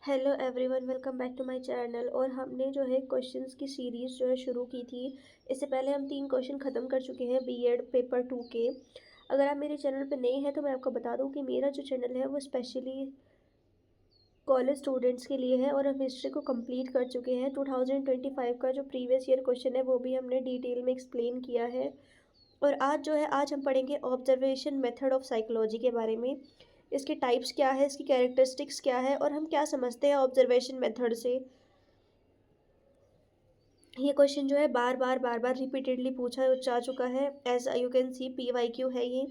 Hello everyone, welcome back to my channel. और हमने जो है क्वेश्चंस की सीरीज़ जो है शुरू की थी। इससे पहले हम 3 क्वेश्चन ख़त्म कर चुके हैं बीएड पेपर 2 के। अगर आप मेरे चैनल पर नए हैं तो मैं आपको बता दूं कि मेरा जो चैनल है वो स्पेशली कॉलेज स्टूडेंट्स के लिए है और हम हिस्ट्री को कंप्लीट कर चुके हैं। 2025 का जो प्रीवियस ईयर क्वेश्चन है वो भी हमने डिटेल में एक्सप्लेन किया है। और आज हम पढ़ेंगे ऑब्जर्वेशन मेथड ऑफ साइकोलॉजी के बारे में। इसके टाइप्स क्या है, इसकी कैरेक्टरिस्टिक्स क्या है और हम क्या समझते हैं ऑब्जर्वेशन मेथड से। ये क्वेश्चन जो है बार बार रिपीटेडली पूछा जा चुका है। As you can see PYQ है ये।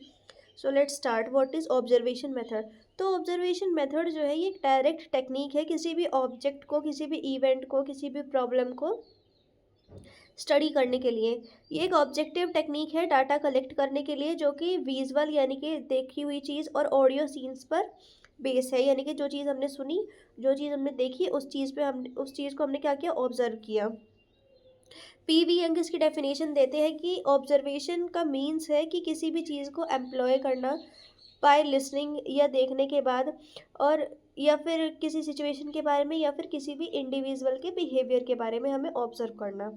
So let's start. What is observation method. तो ऑब्जर्वेशन मेथड जो है ये एक डायरेक्ट टेक्निक है किसी भी ऑब्जेक्ट को, किसी भी इवेंट को, किसी भी प्रॉब्लम को स्टडी करने के लिए। ये एक ऑब्जेक्टिव टेक्निक है डाटा कलेक्ट करने के लिए, जो कि विजुअल यानी कि देखी हुई चीज़ और ऑडियो सीन्स पर बेस है। यानी कि जो चीज़ हमने सुनी, जो चीज़ हमने देखी, उस चीज़ को हमने क्या किया, ऑब्जर्व किया। PV यंग इसकी डेफिनेशन देते हैं कि ऑब्जर्वेशन का मीन्स है कि किसी भी चीज़ को एम्प्लॉय करना बाय लिसनिंग या देखने के बाद, और या फिर किसी सिचुएशन के बारे में या फिर किसी भी इंडिविजुअल के बिहेवियर के बारे में हमें ऑब्जर्व करना।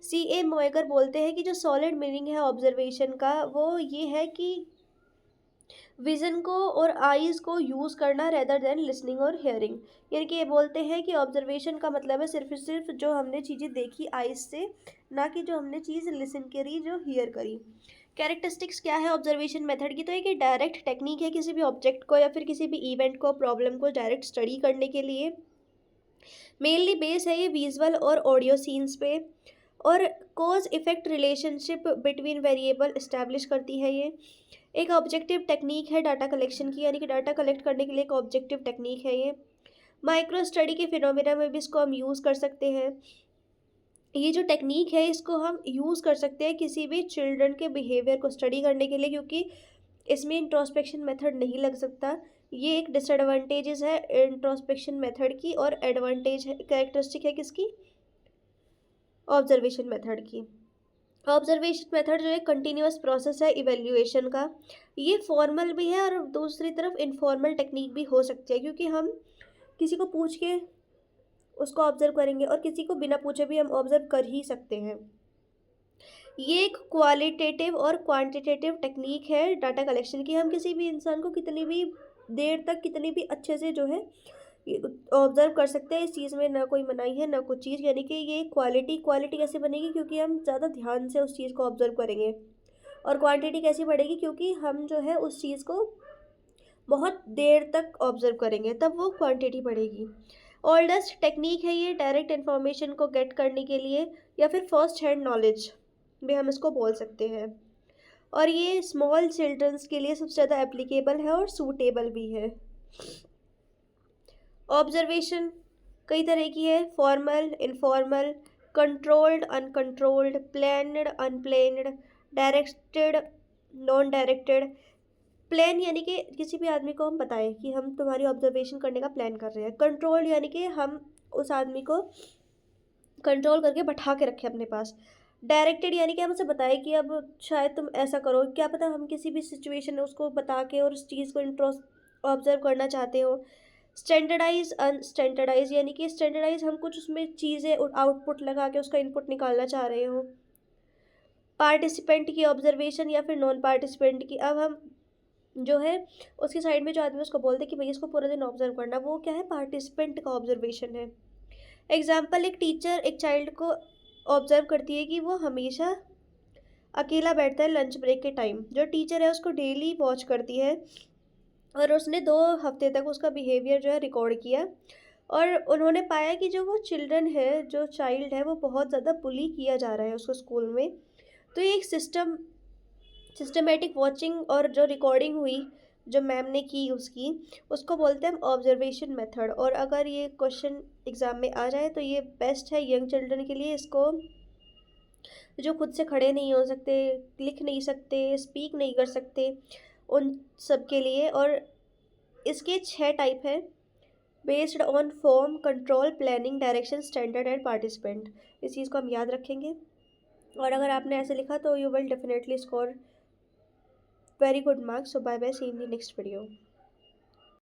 CA मोएगर बोलते हैं कि जो सॉलिड मीनिंग है ऑब्जर्वेशन का वो ये है कि विज़न को और आईज़ को यूज़ करना रेदर देन लिसनिंग और हेयरिंग। यानी कि ये बोलते हैं कि ऑब्जर्वेशन का मतलब है सिर्फ जो हमने चीज़ें देखी आईज़ से, ना कि जो हमने चीज़ लिसन करी, जो हियर करी। कैरेक्टरिस्टिक्स क्या है ऑब्जर्वेशन मेथड की। तो एक डायरेक्ट टेक्निक है किसी भी ऑब्जेक्ट को या फिर किसी भी इवेंट को, प्रॉब्लम को डायरेक्ट स्टडी करने के लिए। मेनली बेस है ये विजुअल और ऑडियो सीन्स पे। और cause effect relationship between variable establish करती है ये। एक ऑब्जेक्टिव टेक्निक है डाटा कलेक्शन की, यानी कि डाटा कलेक्ट करने के लिए एक ऑब्जेक्टिव टेक्निक है ये। माइक्रो स्टडी के फिनोमेना में भी इसको हम यूज़ कर सकते हैं। ये जो टेक्निक है इसको हम यूज़ कर सकते हैं किसी भी चिल्ड्रन के बिहेवियर को स्टडी करने के लिए, क्योंकि इसमें इंट्रोस्पेक्शन मेथड नहीं लग सकता। ये एक डिसएडवांटेजेस है इंट्रोस्पेक्शन मेथड की, और एडवांटेज है, कैरेक्टरिस्टिक है किसकी, ऑब्जर्वेशन मेथड की। ऑब्जर्वेशन मेथड जो है कंटिन्यूअस प्रोसेस है इवेल्युएशन का। ये फॉर्मल भी है और दूसरी तरफ इनफॉर्मल टेक्निक भी हो सकती है, क्योंकि हम किसी को पूछ के उसको ऑब्जर्व करेंगे और किसी को बिना पूछे भी हम ऑब्जर्व कर ही सकते हैं। ये एक क्वालिटेटिव और क्वांटिटेटिव टेक्निक है डाटा कलेक्शन की। हम किसी भी इंसान को कितनी भी देर तक, कितनी भी अच्छे से जो है ऑब्जर्व कर सकते हैं। इस चीज़ में ना कोई मनाही है ना कुछ चीज़। यानी कि ये क्वालिटी कैसे बनेगी, क्योंकि हम ज़्यादा ध्यान से उस चीज़ को ऑब्जर्व करेंगे। और क्वांटिटी कैसी बढ़ेगी, क्योंकि हम जो है उस चीज़ को बहुत देर तक ऑब्जर्व करेंगे, तब वो क्वांटिटी बढ़ेगी। ओल्डेस्ट टेक्निक है ये डायरेक्ट इन्फॉर्मेशन को गेट करने के लिए, या फिर फर्स्ट हैंड नॉलेज भी हम इसको बोल सकते हैं। और ये स्मॉल चिल्ड्रंस के लिए सबसे ज़्यादा एप्लीकेबल है और सूटेबल भी है। ऑब्जर्वेशन कई तरह की है, formal, informal, controlled, uncontrolled, planned, unplanned, directed, non directed. Plan यानी कि किसी भी आदमी को हम बताएं कि हम तुम्हारी ऑब्जर्वेशन करने का प्लान कर रहे हैं। कंट्रोल यानी कि हम उस आदमी को कंट्रोल करके बैठा के रखें अपने पास। डायरेक्टेड यानी कि हम उसे बताएं कि अब शायद तुम ऐसा करो, क्या पता हम किसी भी सिचुएशन है उसको बता के और उस चीज़ को ऑब्जर्व करना चाहते हो। स्टैंडर्डाइज, अनस्टैंडर्डाइज यानी कि स्टैंडर्डाइज हम कुछ उसमें चीज़ें आउटपुट लगा के उसका इनपुट निकालना चाह रहे हो। पार्टिसिपेंट की ऑब्जर्वेशन या फिर नॉन पार्टिसिपेंट की। अब हम जो है उसकी साइड में जो आदमी उसको बोलते हैं कि भाई इसको पूरा दिन ऑब्जर्व करना, वो क्या है, पार्टिसिपेंट का ऑब्जर्वेशन है। एग्जाम्पल, एक टीचर एक चाइल्ड को ऑब्जर्व करती है कि वो हमेशा अकेला बैठता है लंच ब्रेक के टाइम। जो टीचर है उसको डेली वॉच करती है और उसने 2 हफ्ते तक उसका बिहेवियर जो है रिकॉर्ड किया, और उन्होंने पाया कि जो वो चिल्ड्रन है, जो चाइल्ड है, वो बहुत ज़्यादा बुली किया जा रहा है उसको स्कूल में। तो ये एक सिस्टमेटिक वॉचिंग और जो रिकॉर्डिंग हुई जो मैम ने की उसकी, उसको बोलते हैं हम ऑब्जर्वेशन मेथड। और अगर ये क्वेश्चन एग्ज़ाम में आ जाए तो ये बेस्ट है यंग चिल्ड्रन के लिए। इसको जो खुद से खड़े नहीं हो सकते, लिख नहीं सकते, स्पीक नहीं कर सकते, उन सब के लिए। और इसके 6 टाइप हैं, based on form, control, planning, direction, standard and participant. इस चीज़ को हम याद रखेंगे, और अगर आपने ऐसे लिखा तो you will definitely score very good marks. So bye bye, see you in the next video.